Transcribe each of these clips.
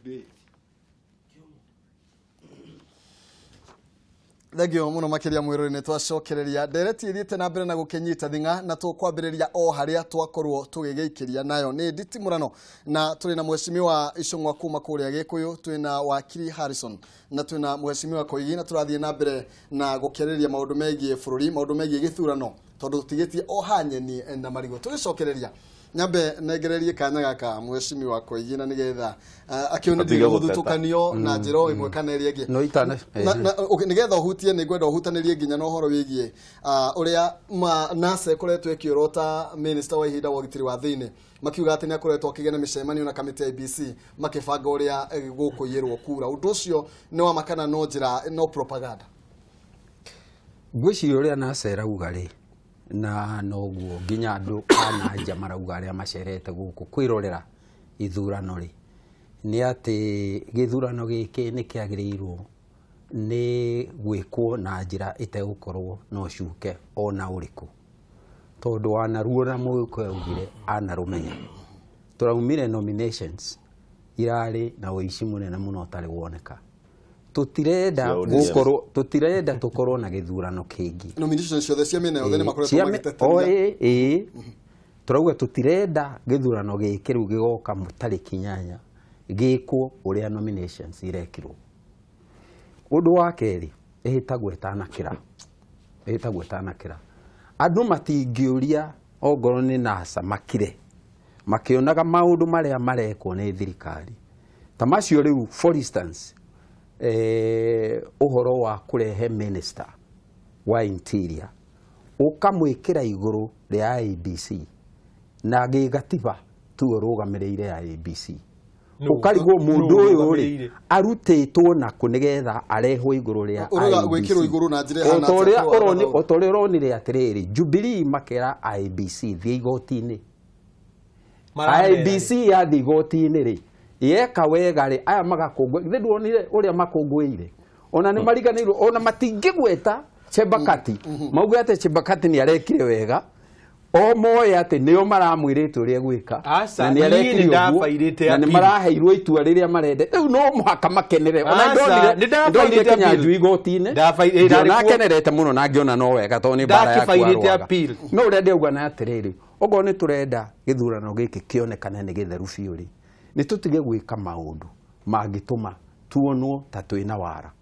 debate. Thegio muno makiria mwiruri twacokereria ndereti ithiite na mbere na gukenyita thinga na tukwambiriria o haria twakorwo tugigikiria nayo ni Nditimurano na turi na mheshimiwa Icung'wa kuma kuria Gikuyu twina wakiri Harrison na twina mheshimiwa Koigi na turathie na mbere na gukereria maundu megie bururi maundu megie githurano tondu tutigitie o hanyeni na marigo tugicokereria nyambe negererie kanya gaka mheshimiwa Koigi na nigetha akionithia guthutukanio na njiro imwe kana iri ingi no itana nigetha uhutie ni ngwenda uhutanirie nginya no horo wigie uria nase koretwo ikiorota minister wa ihinda wa gitiri wa thiini makiuga ati ni akoretwo akigena micemanio na kamiti ya IBC makibanga uria gukuyirwo kura undu ucio ni wa makana no njira no propaganda gwiciria uria nacera ugari na noguo nginya andu ananja marauga aria macerete guku kwirorera ithurano ri ni ati githurano giki ni kiagirirwo ni gwikwo na njira itegukorwo no cuke ona uriku tondu wanaruora muko ugire anarumenya turaumire nominations irari na uici munene muno utari woneka tutirenda gukorwo tutirenda tukorwo na githurano kingi nominations ciothe cia mene othe ni makoretwo magiteteria turauga tutirenda githurano giki riu gigoka mutari kinyanya gikwo uria nominations irekirwo undu wa keri ihitagwo itanakira andu matingiuria ogoro ni nasa makire makionaga maundu maria marekwo ni thirikari tamacio riu for instance uhoro wa kurehe minister wa interior ukamwikira iguru ria ABC na gigatiba tu urugamirire ya ABC ukarigwo mundu uyu ri arutitwo na kunigetha arehwo iguru ria gwikirwo iguru na njire hana otoria uronire atiriri Jubilee makera IBC thie igoti-ini IBC ya thie igoti-ini ri yeka wega ri aya magakungwe ndonire uria makungwire ona ni mariganirwo ona matingigweta Chebakati mauga ate Chebakati ni arekire wega o moya ate nio maramwirite uria gwika na ni arekire ndafairite na ni maraheirwo itua riria marende riu no muhaka makenere ona ndonire kinyanju igoti-ini ndakenerete muno na ngiona no wega to ni bara ya kwaruaga no uria ndeuga na atiriri ogo ni turenda githurano giki kionekane ni githeru biuri ni tutige gwika maundu mangituma tuonwo ta twina wara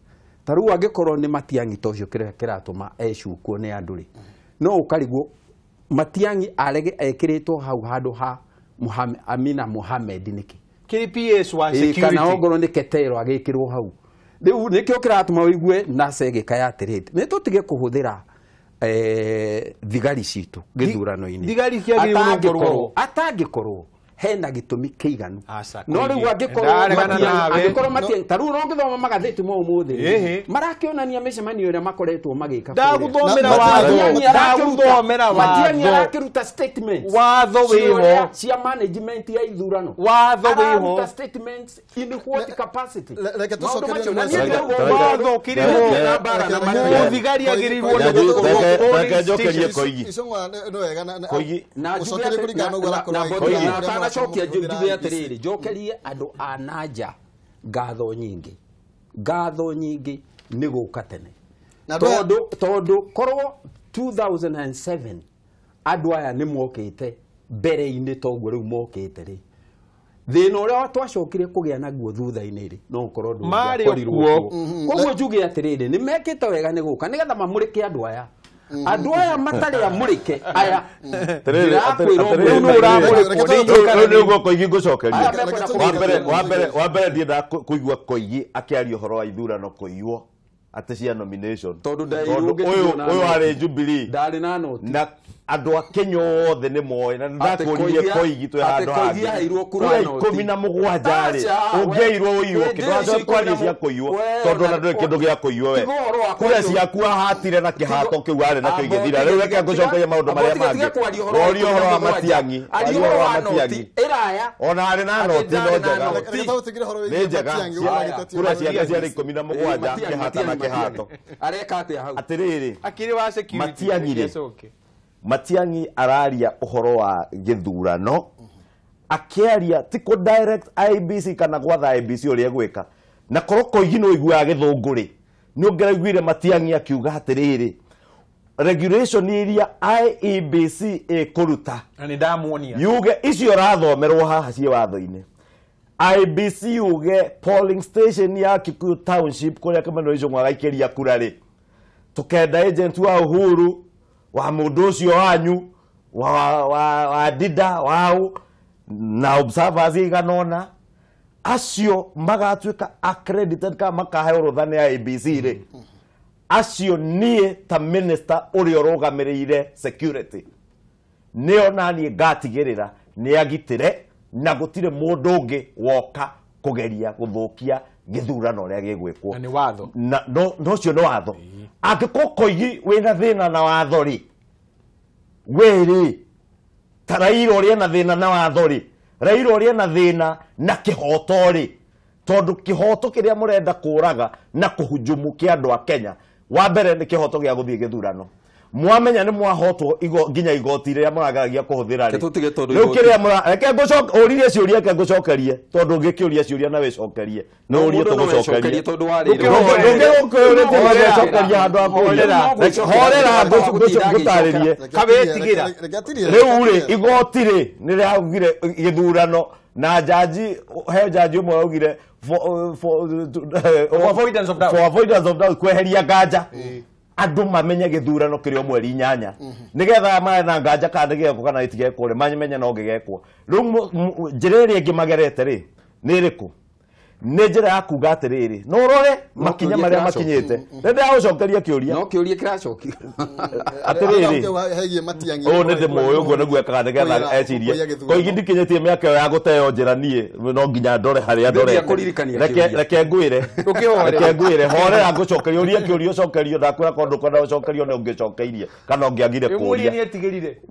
taru angikorwo ni Matiang'i tocio kiratuma ecukwo ni anduri no ukarigwo Matiang'i arege ekiritwo hau handu ha Amina Mohamed niki KPS wa security kana ogoro ni Ketero agikirwo hau riu nikio kiratuma wigue na segeka ya tirite ni tutige kuhuthira thigari citu githurano-ini thigari kiagirwo ngorwo atangikorwo hena gitumi kiiganu no riu angikorwo Matiang'i taru rongithoma magatheti mo umuthi marakionania micemanio ira makoretwo magika ndaguthomera watho Matiang'i arakiruta statement watho wiho cia management ya ithurano watho wiho statements in what capacity reke tucokererie watho kirimo thigari agirirwo reke njokerie Koigi Icung'wa no wega na Koigi na ucokererie kuringana na ugora cokia njuge atiriri njokerie andu ananja ngatho nyingi ni guka tene tondu korwo 2007 andu aya ni mokite mbere-ini toguo riu mokite ri thina uria twacokire kugia naguo thutha-ini ri no korwo ndu makorirwo koguo njuge atiriri ni mekite wega ni guka nigetha mamurike andu aya andu aya matari amurike aya niguo Koigi ngucokeria wa mbere ndienda kuigua Koigi akiaria uhoro wa ithurano kuiywo ati cia nomination tondu uyu ari Jubilee ndari na noti na andu a Kenya othe ni moe na ndakuririe Koigi twe handu hangi kura 17 ri ungeirwo uiywo kindu kwaria cia kuiywo tondu na nduri kindu gia kuiywo we kura ciaku hatire na kihato kiu ari na kio igithira riu reke ngucokerie maundu maria mangi orio horo wa Matiang'i iraya ona ari na noti no njega ni njega kura ciake ciari 17 kihata na kihato areka atia hau atiriri akiri wa security Matiang'i araria uhoro wa githurano akiaria tiko direct IBC kana gwatha IBC uri egwika na koroko igino igwa githunguri ni ongereguire Matiang'i akiuga atiriri regulation iria IEBC ekuruta ani ndamuonia yuge icio rathomerwo haha cie watho-ini IBC yuge polling station ya Kikuyu Township kuria kamano icio mwagaikiria kura ri tukenda agent wa Uhuru wa mundu ucio wanyu wa Dida wao na observers iganona acio magatuika accredited ka makahe uruthane ya IBC ri acio nie ta minister uri urugamirire security nio nani ngatigirira ni agitire na gutire mundu ungi woka kugeria guthukia githurano ria gigwikwo ni watho na no cio no watho angikokoigi wina thina na watho ri weri tarairo ri na thina na watho ri rairo ri na thina na kihoto ri tondu kihoto kiria murenda kuraga na kuhujumu kia andu a Kenya wa mbere ni kihoto gia guthie githurano mwamenya ni mwahotwo nginya igoti ria muragagia kuhuthira ri riu kiria reke ngucoka uririe ciuria ke ngucokerie tondu ngikiuria ciuria na wicokerie no urie tugucokerie tondu wari ngucokeria andu akurira horera ngutaririe kabetigira riu ri igoti ri ni riaugire githurano na jaji he jaji umwe augire for avoidance of doubt kweheria nganja andu mamenye githurano kirio mweri 8 nigetha maetha nganja kana gigeko kana itigeko ri mamenye no gigekwo riu njireri ngimagerete ri ni riku ni njira ya kuga atiriri no rore makinya maria makinyite nende agucokeria kiuria no kiuria kiracokio atiriri o nende moyo ngo niguo ekaga nigetha ecirie ko igindi kinyetie miaka ya guteo njira nie no nginya ndore haria ndore reke ngwire horera ngucokeria uria kiuria ucokerio ndakwira kondu kwenda ucokerio ne ungicokeirie kana ungiagire kuria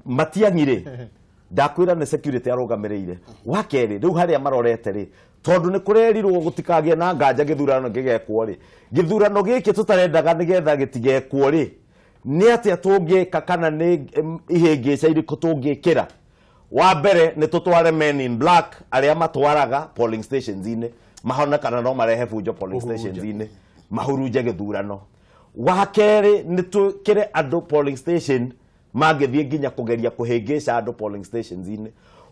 Matiang'i ri ndakwira ni security arugamirire wakeri riu haria marorete ri tondu ni kurerirwo gutikagie na nganja githurano gigekwo ri githurano giki tutarendaga nigetha gitigekwo ri ni atia tungika kana ni ihingica iriku tungikira wa mbere ni tutware men in black aria matwaraga polling stations ine mahona kana no marehe fujo polling stations ine mahuruje githurano wa keri ni tukire andu polling station magithie nginya kugeria kuhingica andu polling stations ine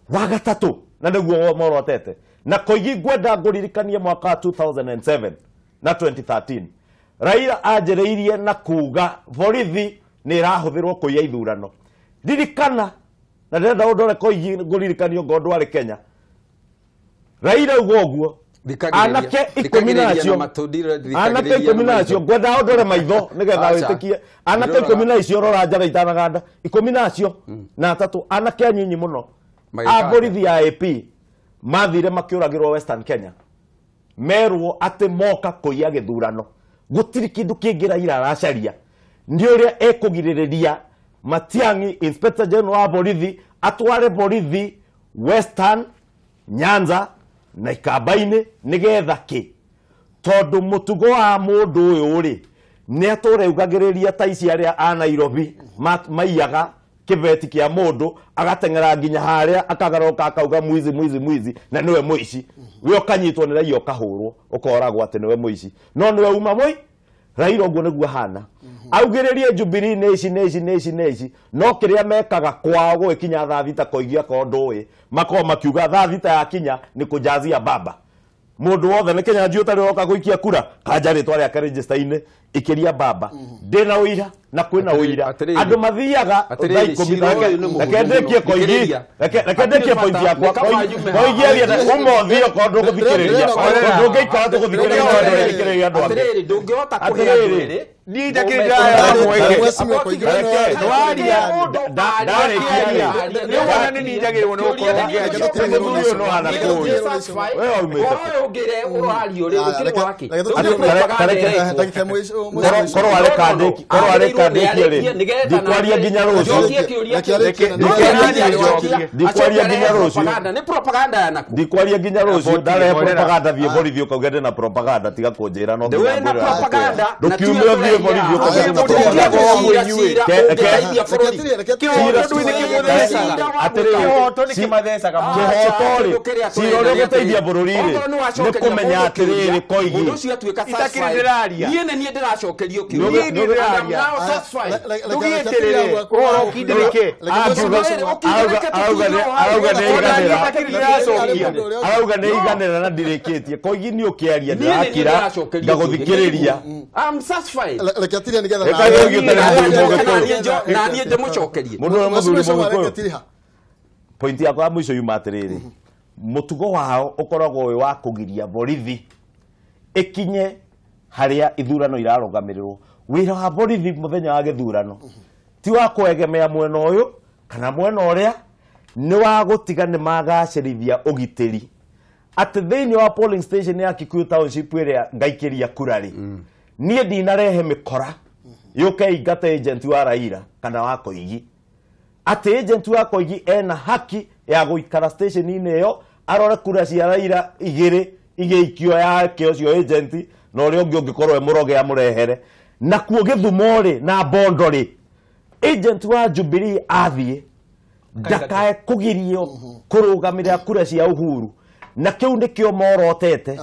wa gatatu na niguo morotete na koigi gwenda nguririkanie mwaka 2007 na 2013 Raila ajereirie na kuga borithi ni rahuthirwo kuiya ithurano ririkana na ndenda undore koigi nguririkanio ngondo ari Kenya Raila uguo anake 10 nacio gwenda undore maitho nigetha witikie anake 10 nacio rora njara itanaganda 10 nacio na tatu anake anyinyi muno aborithi ya AP mathire makiuragirwo Western Kenya merwo ate moka kuiya githurano gutiri kindu kingira ira aracaria ndi uria ekugiririria Matiang'i Inspector General wa borithi atware borithi Western Nyanza na Ikabaini nigetha ki tondu mutugo wa mundu uyu ri ni atureugagireria taisi aria a Nairobi maiyaga kibeti kia mundu agatengera nginya haria akagaroka akauga mwizi na niwe muici we kanyitwo ni raio kahurwo ukoragwo ati niwe muici no niwe uma moi Raila uguo niguo hana augiririe Jubilee neci no kiria mekaga kwao gwikinya thaa thita koigia kondoe mako makiuga thaa thita ya kinya ni kujazia baba mundu wothe ni Kenya njuta roka guikia kura kanja ritwa ria register-ine ikiria baba ndina uira na kwina uira andu mathiaga thai komithaka rekendekie koigi rekendekie point yakwa koigi ria umothio kondu guthikiriria kondu ngeikara tuguthikiriria andu atiriri ndungihota kuhira ni ndakirira ya mweke waria ndarekia ni wana ni ndagirwo no kurongia no hana kuyi wewe umete ugire urario ri ukiri waki korwo arĩ kandĩki rĩ ndikwaria nginya rũciũ ndikwaria nginya rũciũ nĩ propaganda ya naku ndikwaria nginya rũciũ ndarehe propaganda thiĩ borithi ũkauge ndĩ na propaganda tiga kũnjĩra no ndũkiume ũthiĩ borithi ũkauge ndĩ na propaganda cira ũrĩa gũteithia bũrũri-rĩ nĩ kũmenya atĩrĩrĩ Koigi niĩ nĩ niĩ ndĩracokerio arauga nĩ iganĩra na ndirĩkĩtie Koigi nĩ ũkĩaria ndĩrakira ngagũthikĩrĩria na niĩ ndĩmũcokerie mũndũ ũrĩa mũthuri mũgĩkũyũ pointi yakwa ya mũico yuma atĩrĩrĩ mũtugo wao ũkoragwo wĩ wa kũgiria borithi ikinye haria ithurano irarũgamĩrĩrwo wĩra wa borithi mũthenya wa gĩthurano ti wa kwegemea mwena ũyũ kana mwena ũrĩa nĩ wa gũtiga nĩ magacĩrithia ũgitĩri atĩ thĩinĩ wa polling station ya Kikuyu Township ĩrĩa ngaikĩria kura rĩ niĩ ndinarehe mĩkora yũke ingate agent wa Raila kana wa Koigi atĩ agent wa Koigi ena haki ya gũikara station-inĩ ĩyo arore kura cia Raila igĩikio yake ũcio agent na ũrĩa ũngĩ ũngĩkorwo e mũroge amũrehere nakuo Gĩthumo rĩ na Bondo rĩ agent wa Jubilee athiĩ ndakae kũgirio kũrũgamĩrĩra kura cia Uhuru na kĩu nĩkĩo morotete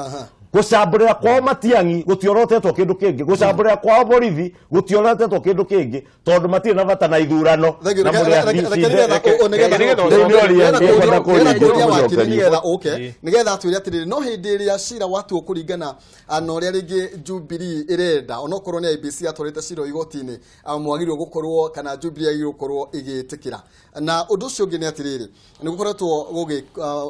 gucambũrĩra kwao Matiang'i gũtiorotetwo kĩndũ kĩngĩ gucambũrĩra kwao borithi gũtiorotetwo kĩndũ kĩngĩ tondũ matirĩ na bata na ithurano na nigetha atwĩre atĩrĩrĩ no hĩndĩ ĩrĩa cira watu kũringana na ũrĩa rĩngĩ Jubilee ĩrenda onokorwo nĩ IEBC atwarĩte cira igoti-inĩ mwagĩrĩirwo gũkorwo kana Jubilee agĩrĩirwo gũkorwo igĩtĩkĩra na ũndũ ũcio ũngĩ nĩ atĩrĩrĩ nĩ gũkoretwo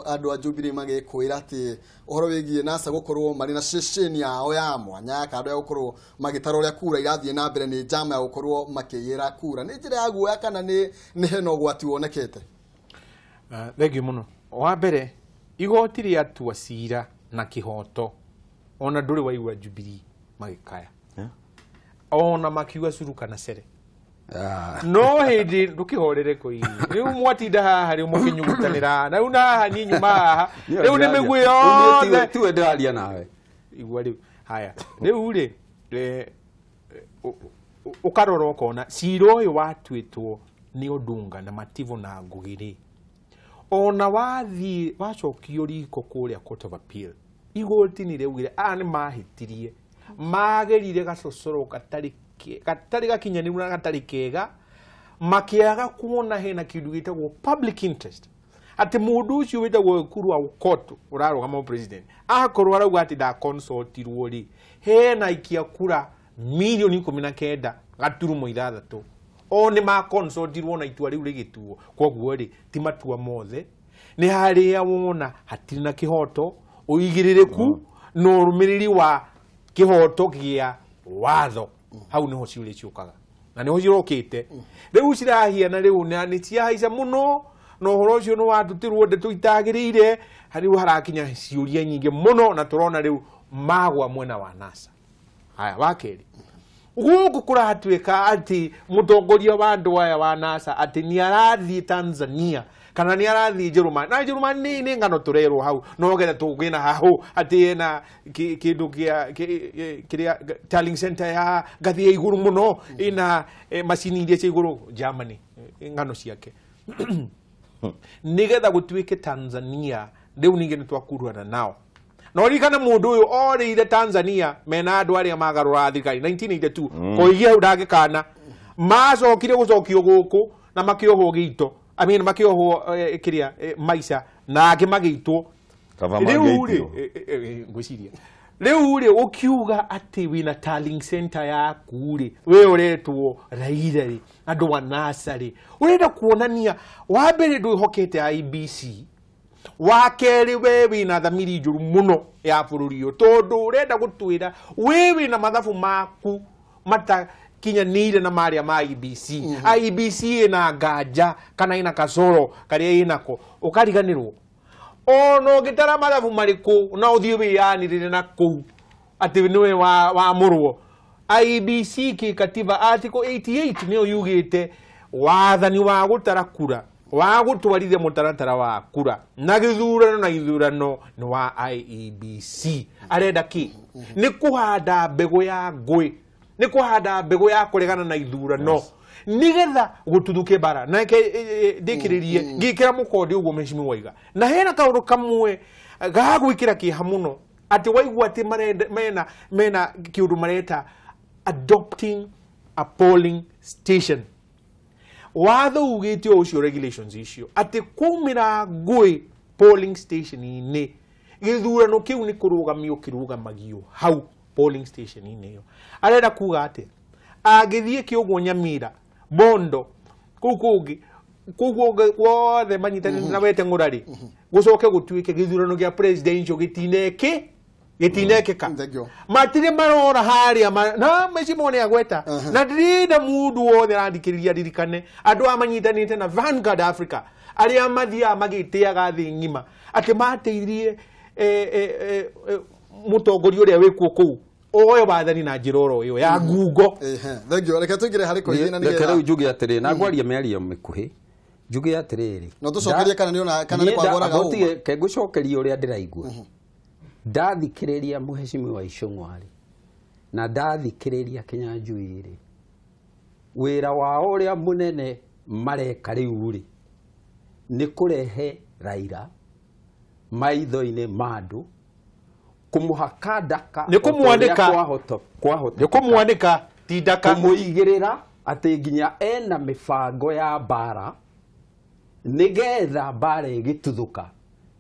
andũ a Jubilee magĩkwĩra atĩ ũhoro wĩgiĩ NASA gũkorwo marĩ na ceceni yao ya mwanya kando ya gũkorwo magĩtara ũrĩa kura irathiĩ na mbere nĩ njama ya gũkorwo makĩiyĩra kura nĩ njĩra ya guoya kana nĩ hena ũgwati wonekete thengio mũno wa mbere igoti rĩatua cira na kĩhoto ona ndũrĩ waigua Jubilee magĩkaya ona makiuga curu kana cere no hĩndĩ ndũkĩhorere Koigi rĩu mwatinda haha rĩu mũkĩnyugutanĩra na rĩu na haha niĩ nyuma haha rĩu nĩ mĩguĩ yothe tiwe ndĩraria nawe igua rĩu haya rĩu rĩ ũkarora ũkona cira ũyũ watuĩtwo nĩ Odunga na Mativo na Ngugi rĩ ona wathiĩ wacokio riko kũrĩa Court of Appeal igoti-inĩ rĩaugire nĩ mahĩtirie magerire gacocoro gatarĩ gakinyanĩru na gatarĩ kega makĩaga kuona hena kĩndũ gĩtagwo public interest atĩ mũndũ ũcio wĩtagwo Ekuru wa court ũrarũgama president akorwo arauga atĩ ndaconsultirwo rĩ hena ikia kura milioni 19 gaturumo 6 o nĩ maconsultirwo na itua rĩu rĩgĩtuo koguo rĩ ti matua mothe nĩ harĩa wona hatirĩ na kĩhoto ũigĩrĩrĩku na ũrũmĩrĩri wa kĩhoto gĩa watho hau niho ciũria ciũkaga na niho cirokĩte rĩu cirahiana rĩu nĩ ciahaica mũno na ũhoro ũcio nĩ watutirwo ndeto itagĩrĩire rĩu harakinya ciũria nyingĩ mũno na tũrona rĩu magwa mwena wa NASA haya wakerĩ gũkũ kũratuĩka atĩ mũtongoria wa andũ aya wa NASA atĩ nĩ arathiĩ Tanzania kana nĩ arathiĩ Jerumani na Jerumani nĩ ngano tũrerwo hau no getha tũgĩna hau atĩ ena kĩndũ kĩrĩa tallying center ya ngathĩ ya igũrũ mũno ina macini iria cia igũrũ Germany ngano ciake nĩgetha gũtuĩke Tanzania rĩu ningĩ nĩ twakuruana nao no rikana mũndũ ũyũ orĩire Tanzania mena andũ arĩa magarũra thirikari 1982 Koigi hau ndagĩkana macokire gũcokio gũkũ na makĩohwo gĩito makĩohwo kĩrĩa maica na angĩ magĩitwo rĩu rĩ ũkiuga atĩ wĩna tallying center yaku rĩ we ũretwo Raila rĩ andũ wa NASA rĩ ũrenda kuonania wa mbere ndwĩhokete IEBC wa kerĩ we wĩna thamiri njũru mũno ya bũrũri ũyũ tondũ ũrenda gũtwĩra we wĩna mathabu maku kinyanĩire na marĩa ma IEBC IEBC ina nganja kana ina kasoro karĩa inako ũkariganĩrwo ono gĩtara mathabu marĩkũ na ũthiĩ wĩyanĩrĩre na kũu atĩ nĩwe wa mũrwo IBC kikatiba article 88 niyo yugite wathani wa gutara kura wa gutwarithia mutaratara wa kura na githurano ni wa IEBC arenda ki ni kuhanda mbegu ya ngui ni kuhanda mbegu ya kuregana na ithurano nigetha gututhuke bara na ndikiririe ngikira mukodi uguo mheshimiwa waiga na hena kaundu kamwe gagwikira kiha muno ati waigua ati mena kiundu mareta adopting a polling station watho ugite ucio regulations icio ati kumira ngui polling station ini githurano kiu ni kurugamio kirugamagio hau polling station ini yo arenda kuga ati agithie kiugo Nyamira Bondo kukugi wothe manyitani na wete ngurari gucoke gutuike githurano gia presidential gitinekeka matire marora haria na mecimone agweta na ndinda mundu wothe arandikiriria ririkane andu amanyitanite na Vanguard Africa aria mathia magitiaga thi ngima ati mateithie mutongoria uria wikuo kuu oyo wathani na njiroro iyo ya ngungo thengio reke tugire hari koithina ni reke njuge atiri na gwaria mearia mikuhi njuge atiriri no tucokerie kana ni ona kana ni kwagoraga uguo ke ngucokeria uria ndiraigua ndathikiriria muheshimiwa wa Icũng'wari na ndathikiriria Kinyanjui wira wao uria munene mareka riu ri ni kurehe Raila maitho-ini mandu kumuhaka ndaka ni kumwandika ni kumwandika ti ndaka kumuigirira ati nginya ena mibango ya bara nigetha bara igituthuka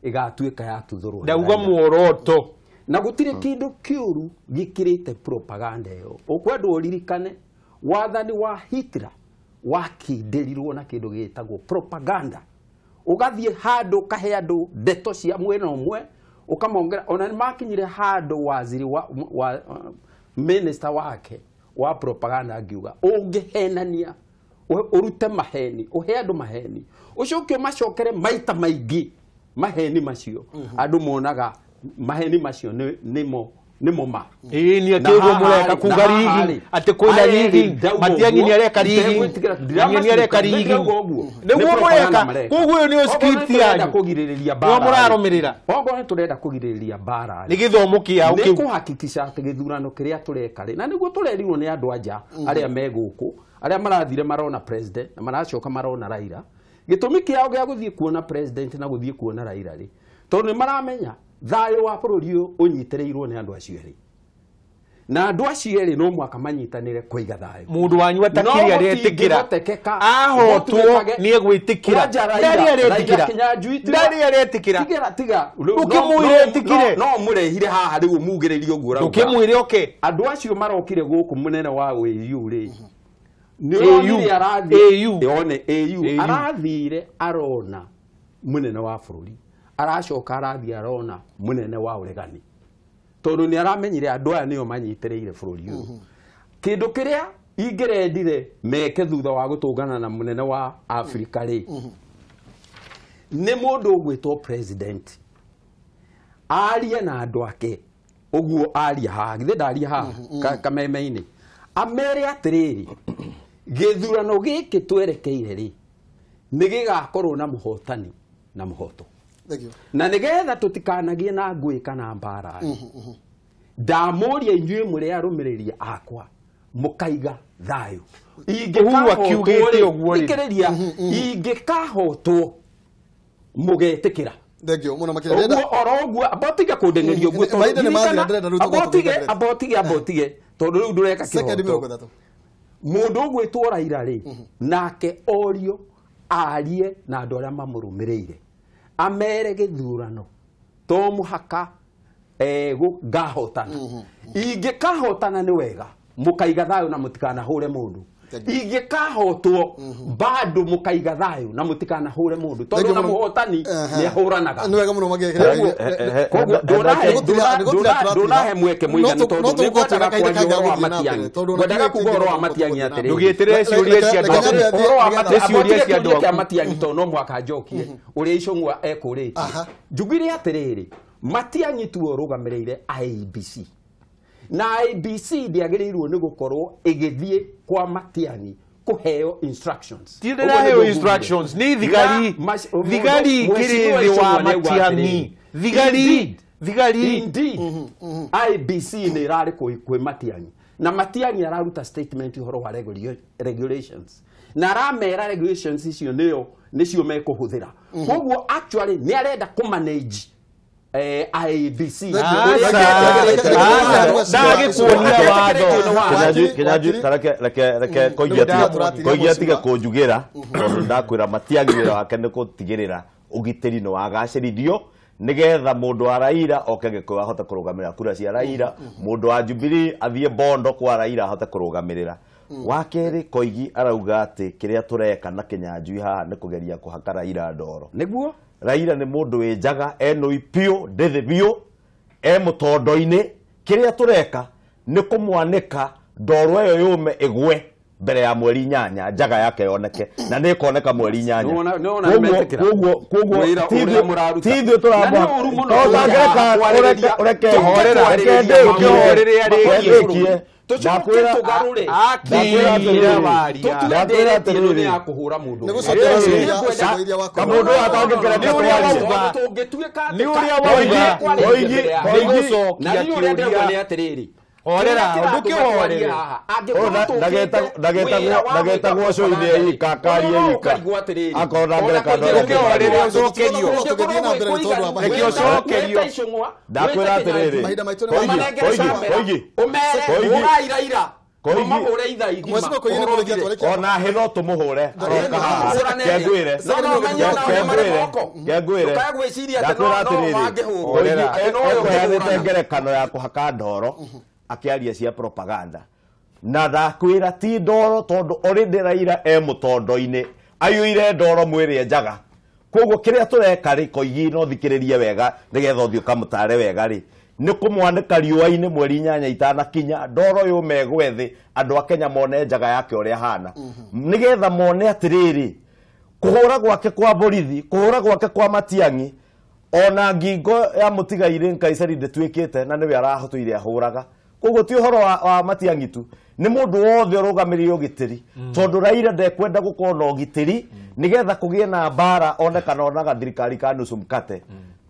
igatuika ya tuthurwo ndauga muoroto na gutire kindu kiuru gikirite propaganda yo ukwendu uririkane wathani wa Hitler wakindirirwo na kindu gitagwo propaganda ugathie handu kahe andu ndeto cia mwena umwe ukamongera ona ni makinyire handu waziri wa minister wake wa propaganda ngiuga ungihenania urute maheni uhe andu maheni ucukio macokere maita maingi maheni macio andu monaga maheni macio nimo ma ni atigo mureka kugarigi ati kwina rigi matiangi ni areka rigi ni areka rigi niguo mureka kuguo ni script yanyu kugiririria bara murarumirira ongo turenda kugiririria bara ni githomo kia uki ni kuhakikisha ati githurano kiria tureka ri na niguo turerirwo ni andu anja aria meguku aria marathire marona president na maracoka marona Raila gitumi kiao gia guthie kuona president na guthie kuona Raila ri tondu ni maramenya thayo wa bururi unyitirirwo ni andu acio ri na andu acio ri no mwaka manyitanire kuiga thayo mundu wanyu atakiri aretikira ahotwo ni egwitikira ndari aretikira tiga ukimwire tikire no murehire haha ri umugiririe uguo rauga ukimwire okay andu acio marokire guku munene wa wiu ri ni AU arathire arona munene wa bururi aracoka arathie arona munene wa uregani tondu ni aramenyire andu aya nio manyitireire bururi uyu kindu kiria ingirendire meke thutha wa gutungana na munene wa Africa ri ni mundu ugwitwo president aria na andu ake uguo aria ha githe ndaria ha kameme-ini amere atiriri githurano giki twerekeire ri ni gigakorwo na muhotani na muhoto na nigetha tutikanagie na ngui kana mbara ndamuria inyue muri arumiriria akwa mukaiga thayo ingikahotwo uguo ingikahotwo mugetikira thengio muno makire oroguo abotiga kundengerio guo abotige tondu riu ndureka kihoto mundu ugwitwo Raila ri nake orio arie na andu aria mamurumireire amere githurano to muhaka ngahotana ingikahotana ni wega mukaiga thayo na mutikana hure mundu ingikahotwo bado mukaiga thayo na mutikana hure mundu tondu na muhotani ni ahuranaga ni wega muno magekere donahe mweke muigani tondu ni kwataka kwaria wa matiangi ngwendaga kugoro wa matiangi atiri ndugitire ciuria cia andu wa matiangi tondu no mwaka njokie uria Icũng'wa ekurite njugire atiriri matiangi tuo rugamireire IEBC na IBC ndiagĩrĩirwo nĩ gũkorwo ĩgĩthiĩ kwa Matiang'i kuheo instructions. Tindera heo instructions ni thigari kiri wa Matiang'i. Thigari indeed. IBC nĩ irarĩ kwĩ Matiang'i. Na Matiang'i araruta statement ũhoro wa regulations. Na aramera regulations icio nĩcio mekũhũthĩra. Koguo actually nĩ arenda kũmanage IBC. Koigia tiga kunjugira tondu ndakwira Matiang'i wira wake ni gutigirira ugitiri no wagacirithio nigetha mundu wa Raila oke gikuyu ahote kurugamirira kura cia Raila, mundu wa Jubilee athie Bondo kwa Raila ahote kurugamirira. Wakeri Koigi arauga ati kiria tureka na Kinyanjui haha ni kugeria kuhaka Raila ndoro. Niguo Raila ni mundu wenjaga eno ipio ndethe bio mutondo-ini kiria tureka ni kumwanika ndoro eyo yume igwe mbere ya mweri 8 njaga yake yoneke na ni ikoneka mweri 8 koguo tithio turamwa tobangereka ureke horera reke Orera nduke horere ndageta gwoco ine ikakari ika akona ngereka nduke horere ucokerio ekio cokerio ndakwira atiriri Koigi ona hitho tumuhure kengwire ndakwira atiriri ngerekano ya kuhaka ndoro akiaria cia propaganda na ndakwira ti ndoro tondu already Raila mutondo-ini ayuire ndoro mwiri njaga koguo kiria tureka ri Koigi no thikiririe wega nigetha uthio kamutare wega ri ni kumwanika riua-ini mweri 8 itanakinya ndoro yume gwethi andu a Kenya mone njaga yake uria hana nigetha mone atiriri kuhura gwake kwa borithi kuhura gwake kwa Matiang'i ona ngingo ya mutigaire Nkaisari ndetwikite na niwe arahotuire ahuraga koguo ti uhoro wa Matiang'i tu ni mundu wothe urugamiririe ugitiri tondu Raila ndekwenda gukorwo na ugitiri nigetha kugie na mbara onekana onaga thirikari ka nusu mkate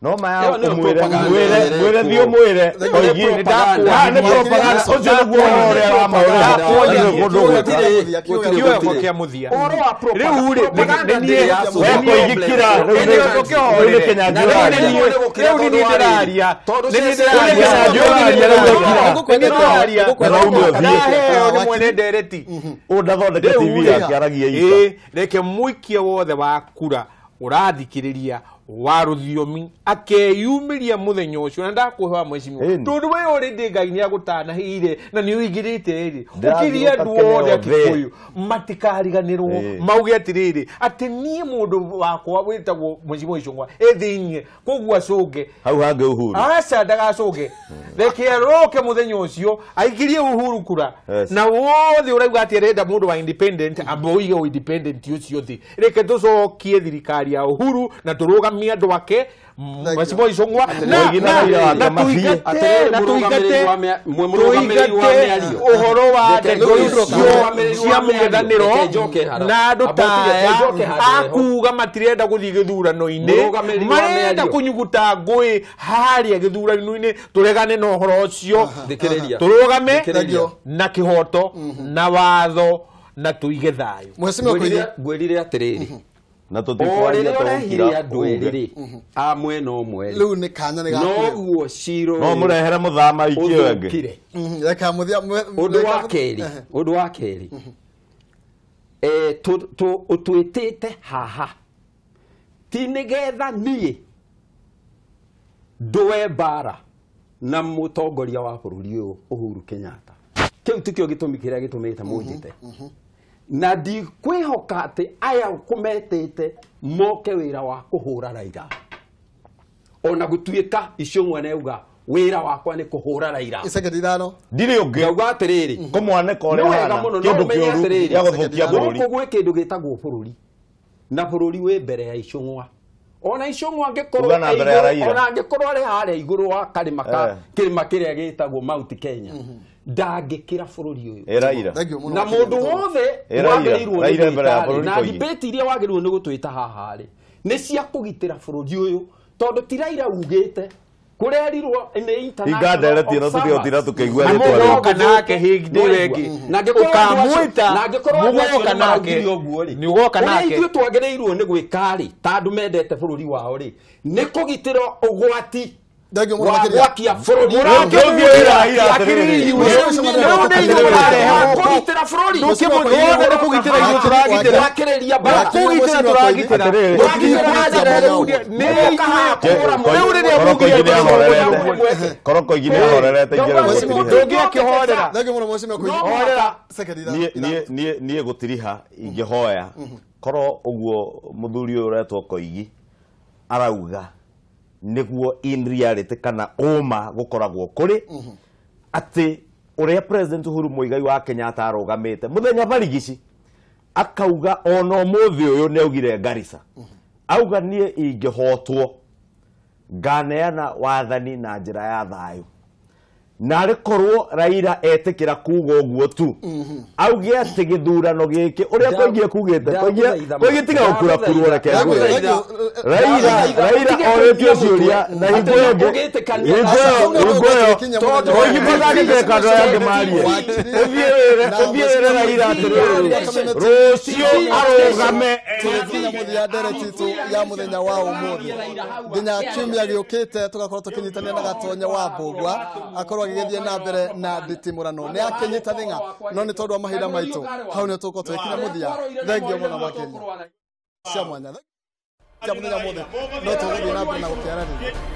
no maya mwire thio mwire Koigi ni propaganda ucio niguo ore wa maura kiwe kwa kia muthia riu ri Koigi kira riu ni Kinyanjui riu ni ndiraria mwene ndereti undathondeke TV akiaragia ika reke muikie wothe wa kura urathikiriria wa ruthiomi akeyumiria muthenya ucio na ndakuhewa mwecimu tondu we already Ngai ni agutana hire na ni uigirite ri ukiria duothe akikuyu matikariganirwo mauge atiriri ati nie mundu wakwa witagwo mwecimu icungwa ethinie koguo acoge hau hange Uhuru aca ndagacoge reke roke muthenya ucio aikirie Uhuru kura na wothe urauga ati arenda mundu wa independent aboige o independent ucio thi reke tucokie thirikari ya Uhuru na turugamia andu wake mwecimu icungwa na tuigate uhoro wa ndego icio cia mung'ethaniro na andu taya akuga matirenda guthii githurano-ini marenda kunyuguta ngui haria githurano-ini turegane na uhoro ucio turugame na kihoto na watho na tuige thayo ngwirire atiriri na tutikwaria tokira andu eriri a mwena umwe riu ni kanya ni no guo ciro no murehere muthama ikio wenge reka muthia undu wa keri utwitite haha ti nigetha nie nduwe bara na mutongoria wa bururi uyu Uhuru Kenyatta kiu tikio gitumi kiria gitumite munjite na di kwihoka ati aya kumetete moke wira wa kuhura Raila ona gutuika icungwa neuga wira wakwa ni kuhura Raila icege dithano ndiri ungi ngauga atiriri kumwaneka ore hana kindu kiuru ya guthukia bururi kugwe kindu gitagwo bururi na bururi we mbere ya icungwa ona icung'wa angikorwo ona angikorwo ari haria iguru wa karima kirima kiria gitagwo Mount Kenya ndangikira bururi uyu na mundu wothe wagiriirwo na debate iria wagiriirwo ni gutwita haha ri ni cia kugitira bururi uyu tondu ti Raila ugite kurerirwo ni international tira tukeigua ritwa nake higdi wengi ukamwita mugoka nake ni ugoka nake ithu twagereirwo ni gwikari tandu mendete bururi wao ri ni kugitira ugwati wakia bururi niä gå tiriha ingä hoya korwo å guo må thuri å yå retwo Koigi arauga niguo in reality kana uma gukoragwo kuri ati uria president Uhuru Muigai wa Kenya atarugamite muthenya barigici akauga ono muthi uyu ne ugire Garissa auga nie ingihotwo nganeana wathani na njira ya thayu na rikorwo Raila etikira kuga uguo tu auge ati githurano giki uria koigie kugite koigie tiga ukura kurwo reke Raila oretio ciuria na hingoyo koigie bagage kando ya marie ubiere Raila rocio arugame muthia nderetitu ya muthenya wa umuthi nginya kiumia giukite tugakorwo tukinyitania na gatonya wa Mbugua akorwo agithie na mbere na Nditimurano ni akenyita thinga no ni tondu wa mahinda maitu hau ni tuko twekinya muthia thengio muno makenya cia mwanya cia muthenya mothe no tuguthie na mbere na gukiarania